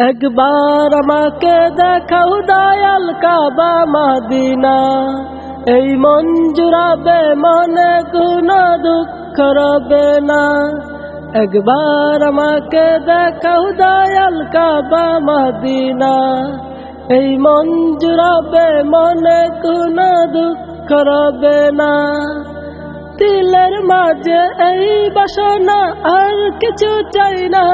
একবার আমাকে দেখাও দয়াল কাবা মদিনা, এই মন জুড়াবে মনে কোনো দুঃখ রবে না। একবার আমাকে দেখাও দয়াল কাবা মদিনা, এই মন জুড়াবে মনে কোনো দুঃখ রবে না। দিলের মাঝে এই বাসনা আর কিছু চাই না,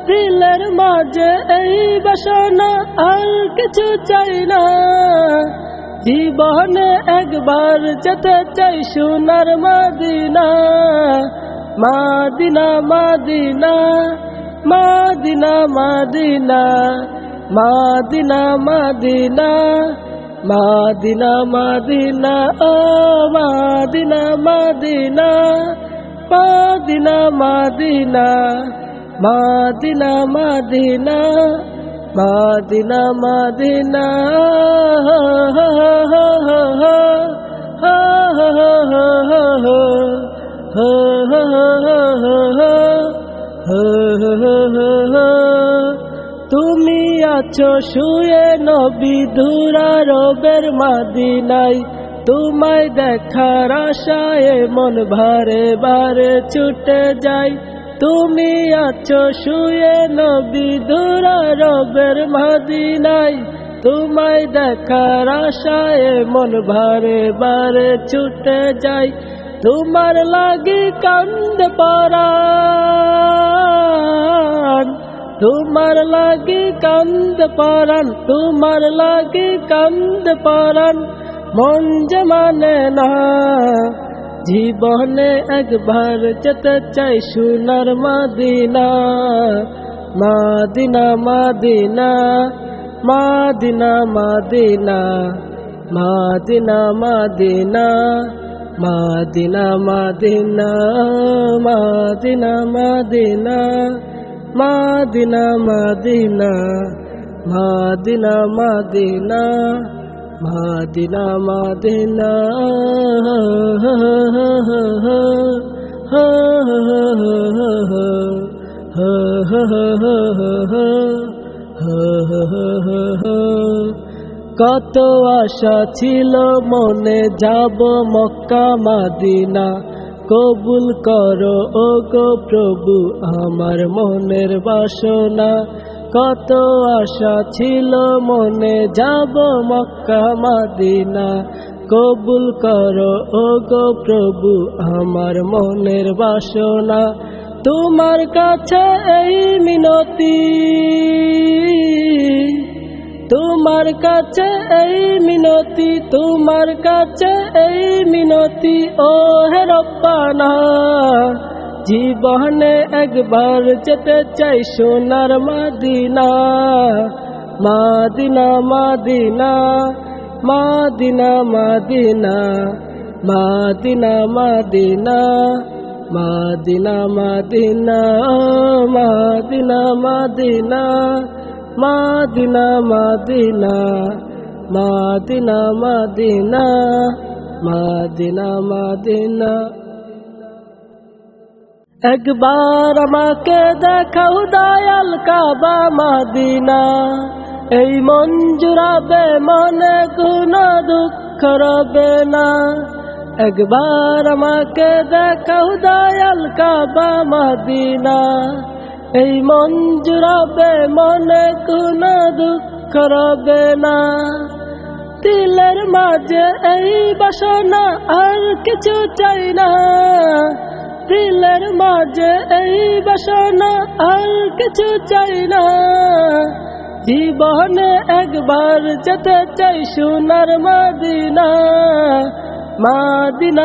দিলের মাঝে এই বাসনা আর কিছু চাই না। জীবনে একবার যেতে চাই সোনার Medina, Medina Medina Medina Medina Medina Medina Medina Medina ও Medina Medina Medina Medina Medina Medina Medina Medina তুমি আছো শুয়ে নবী ধুরা রবের মদিনায়, তোমায় দেখার আশায় মন বারে বারে ছুটে যায়। তুমি আছো শুয়ে নবী ধুরা রবের মদিনায়, তোমায় দেখার আশায় মন বারে বারে ছুটে যায়। তোমার লাগি কান্দে পরাণ, তোমার লাগি কান্দে পরাণ, তোমার লাগি কান্দে পরাণ, মন যে মানে না। জীবনে একবার যেতে চাই সোনার Medina, Medina Medina Medina Medina Medina Medina Medina Medina Medina Medina Medina Medina Medina Medina Medina Madina কত আশা ছিল মনে যাব মক্কা মদিনা, কবুল করো ও গো প্রভু আমার মনের বাসনা। কত আশা ছিল মনে যাব মক্কা মদিনা, কবুল করো ও গো প্রভু আমার মনের বাসনা। তোমার কাছে এই মিনতি, তোমার কাছে এই মিনতি, তোমার কাছে এই মিনতি ও হে রব্বানা। জীবনে একবার যেতে চাই সোনার Medina, Medina Medina Medina Medina Medina Medina Medina Medina Medina Medina Medina Medina Medina Medina Medina Madina. একবার আমাকে দেখাও দয়াল কাবা মদিনা, এই মন জুড়াবে মনে কোনো দুঃখ রবে না। একবার আমাকে দেখাও দয়াল কাবা মদিনা, এই মন জুড়াবে মনে কোনো দুঃখ রবে না। দিলের মাঝে এই বাসনা আর কিছু চাই না, দিলের মাঝে এই বাসনা আর কিছু চাই না। জীবনে একবার যেতে চাই সোনার মদিনা, মদিনা।